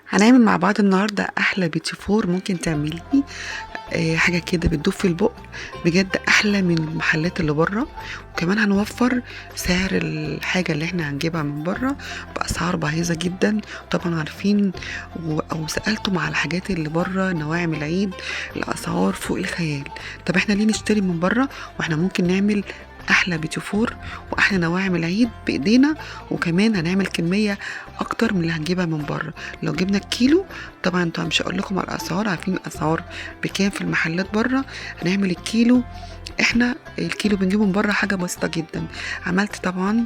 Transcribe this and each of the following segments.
هنعمل مع بعض النهارده احلى بيتي فور ممكن تعمليه. حاجه كده بتدوب في البق، بجد احلى من المحلات اللي بره. وكمان هنوفر سعر الحاجه اللي احنا هنجيبها من بره باسعار باهظه جدا. طبعا عارفين او سالتم على الحاجات اللي بره نواعم العيد، الاسعار فوق الخيال. طب احنا ليه نشتري من بره واحنا ممكن نعمل احلى بيتي فور واحلى نواعم العيد بايدينا؟ وكمان هنعمل كميه اكتر من اللي هنجيبها من بره. لو جبنا الكيلو، طبعا انتوا مش هقول لكم على الاسعار، عارفين الاسعار بكام في المحلات بره. هنعمل الكيلو، احنا الكيلو بنجيبه من بره حاجه بسيطه جدا. عملت طبعا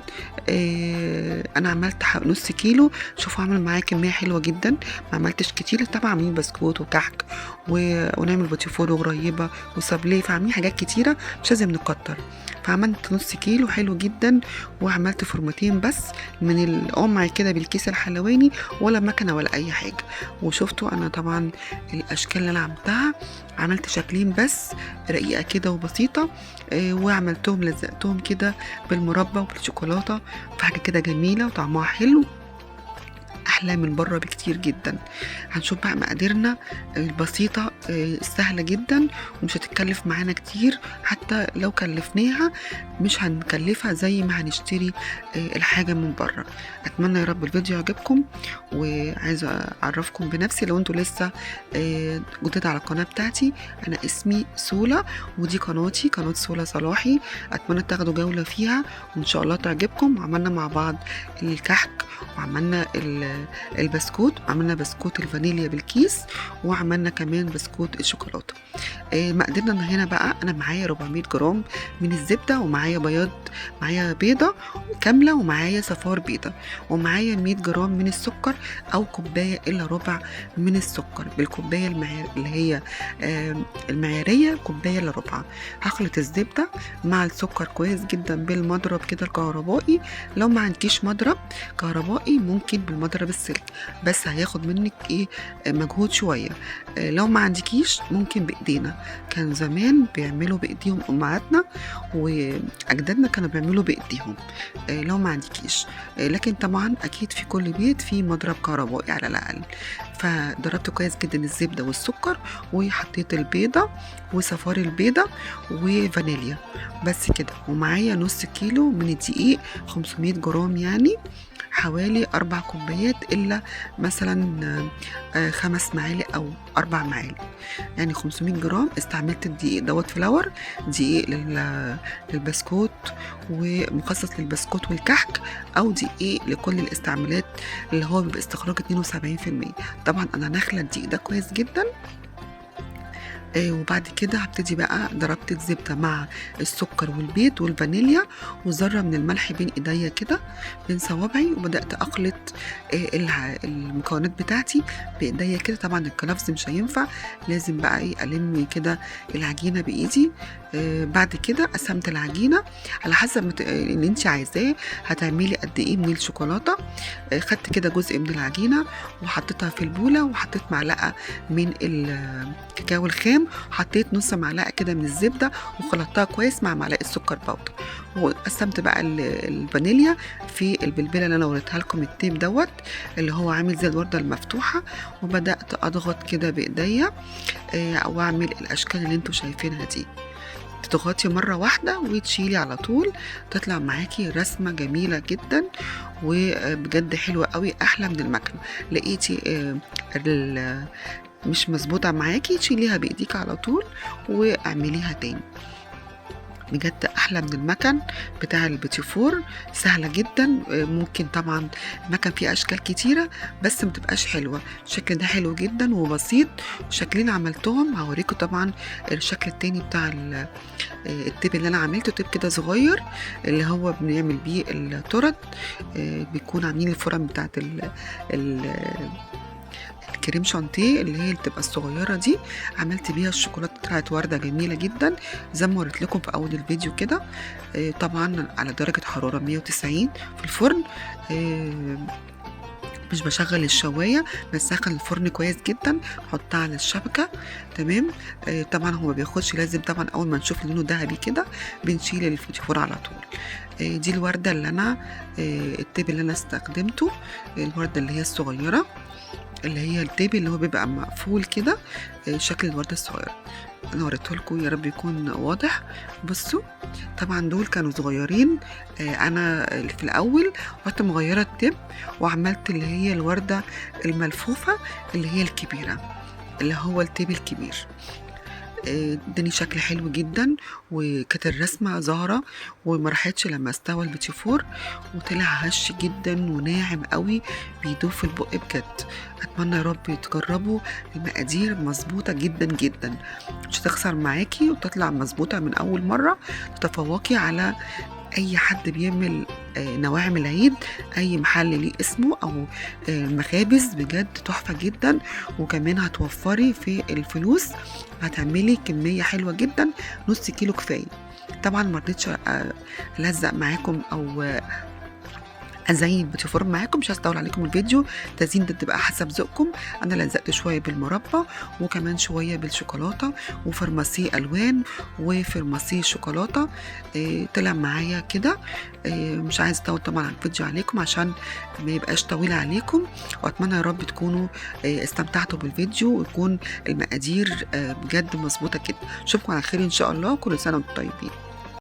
انا عملت نص كيلو. شوفوا عمل معايا كميه حلوه جدا، ما عملتش كتير. طبعا عاملين بسكوت وكحك ونعمل بوتيفور وقريبه وسابليه، فعاملين حاجات كتيره مش لازم نكتر. فعملت نص كيلو حلو جدا، وعملت فورمتين بس من القمع كده بالكيس الحلواني، ولا مكنه ولا اي حاجه. وشفتوا انا طبعا الاشكال اللي انا عملتها، عملت شكلين بس رقيقه كده وبسيطه. وعملتهم لزقتهم كده بالمربى وبالشوكولاته، فحاجه كده جميله وطعمها حلو، احلى من بره بكتير جدا. هنشوف بقى مقاديرنا البسيطه السهله جدا، ومش هتتكلف معانا كتير. حتى لو كلفناها مش هنكلفها زي ما هنشتري الحاجه من بره. اتمنى يا رب الفيديو يعجبكم، وعايزه اعرفكم بنفسي لو انتوا لسه جداد على القناه بتاعتي. انا اسمي سولا، ودي قناتي، قناه سولا صلاحي. اتمنى تاخدوا جوله فيها وان شاء الله تعجبكم. عملنا مع بعض الكحك، وعملنا البسكوت، عملنا بسكوت الفانيليا بالكيس، وعملنا كمان بسكوت الشوكولاته. مقاديرنا هنا بقى، انا معايا 400 جرام من الزبده، ومعايا بياض، معايا بيضه كامله، ومعايا صفار بيضه، ومعايا 100 جرام من السكر او كوبايه الا ربع من السكر بالكوبايه اللي هي المعياريه، كوبايه الا ربع. هخلط الزبده مع السكر كويس جدا بالمضرب كده الكهربائي. لو ما عندكيش مضرب كهربائي ممكن بالمضرب السلك، بس هياخد منك مجهود شويه. لو ما عندكيش ممكن بايدينا، كان زمان بيعملوا بايديهم امهاتنا واجدادنا كانوا بيعملوا بايديهم. لو ما عندكيش، لكن طبعا اكيد في كل بيت في مضرب كهربائي على الاقل. فضربت كويس جدا الزبده والسكر، وحطيت البيضه وصفار البيضه وفانيليا بس كده. ومعايا نص كيلو من الدقيق، 500 جرام يعني، حوالي 4 كوبايات إلا مثلا 5 معالق أو 4 معالق، يعني 500 جرام. استعملت الدقيق دوت فلاور، دقيق للبسكوت ومخصص للبسكوت والكحك، أو دقيق لكل الاستعمالات اللي هو بيبقى استخراج 72%. طبعا أنا نخلة الدقيق ده كويس جدا. وبعد كده هبتدي بقى، ضربت الزبدة مع السكر والبيض والفانيليا وذرة من الملح بين ايديا كده، بين صوابعي، وبدأت أخلط المكونات بتاعتي بايديا كده. طبعا الكلفز مش هينفع، لازم بقى ألم كده العجينة بإيدي. بعد كده قسمت العجينة على حسب اللي انت عايزاه. هتعملي قد ايه من الشوكولاتة. خدت كده جزء من العجينة وحطيتها في البولة، وحطيت معلقة من الكاكاو الخام، حطيت نص معلقه كده من الزبده وخلطتها كويس مع معلقه سكر باودر. وقسمت بقى الفانيليا في البلبله اللي انا وريتها لكم، التيب دوت اللي هو عامل زي الورده المفتوحه. وبدات اضغط كده بايديا واعمل الاشكال اللي انتوا شايفينها دي. تضغطي مرة واحدة وتشيلي على طول، تطلع معاكي رسمة جميلة جدا وبجد حلوة قوي، أحلى من المكنة. لقيتي مش مظبوطة معاكي، تشيليها بإيديك على طول واعمليها تاني. بجد احلى من المكن بتاع البيتي فور، سهله جدا. ممكن طبعا المكن فيه اشكال كتيره بس ما تبقاش حلوه. الشكل ده حلو جدا وبسيط، شكلين عملتهم. هوريكم طبعا الشكل التاني بتاع التيب اللي انا عملته، تيب كده صغير اللي هو بنعمل بيه التورت. بيكون عاملين الفرن بتاعت الكريم شانتيه اللي هي بتبقى الصغيره دي. عملت بيها الشوكولاته، طلعت ورده جميله جدا زي ما وريت لكم في اول الفيديو كده. طبعا على درجه حراره 190 في الفرن. مش بشغل الشوايه، بسخن الفرن كويس جدا، احطها على الشبكه. تمام. طبعا هو ما بياخدش، لازم طبعا اول ما نشوف لونه ذهبي كده بنشيل الفوتيفور على طول. دي الورده اللي انا التيب اللي انا استخدمته، الورده اللي هي الصغيره. اللي هي التيب اللي هو بيبقى مقفول كده، شكل الوردة الصغيرة. أنا وريته لكم، يا رب يكون واضح. بصوا طبعا دول كانوا صغيرين، أنا في الأول رحت مغيرة التيب وعملت اللي هي الوردة الملفوفة اللي هي الكبيرة، اللي هو التيب الكبير. اداني شكل حلو جدا، وكانت الرسمة ظاهرة وما راحتش لما استوى البيتي فور، وطلع هش جدا وناعم قوي بيدوب في البق بجد. اتمنى يا رب تجربوا، المقادير مظبوطة جدا جدا، مش هتخسر معاكي وتطلع مظبوطة من اول مرة، تتفوقي على اي حد بيعمل نواعم العيد، اي محل ليه اسمه او مخابز، بجد تحفة جدا. وكمان هتوفري في الفلوس، هتعملي كمية حلوة جدا، نص كيلو كفاية. طبعا ما رضيتش الزق معاكم او ازين البيتي فور معاكم، مش هستول عليكم الفيديو، التزيين ده بتبقى حسب ذوقكم. انا لزقت شويه بالمربى وكمان شويه بالشوكولاته وفرماسيه الوان وفرماسيه شوكولاته. طلع معايا كده. مش عايز اطول طبعا على الفيديو عليكم عشان ما يبقاش طويل عليكم، واتمنى يا رب تكونوا استمتعتوا بالفيديو ويكون المقادير بجد مظبوطه كده. اشوفكم على خير ان شاء الله، كل سنه وانتم طيبين.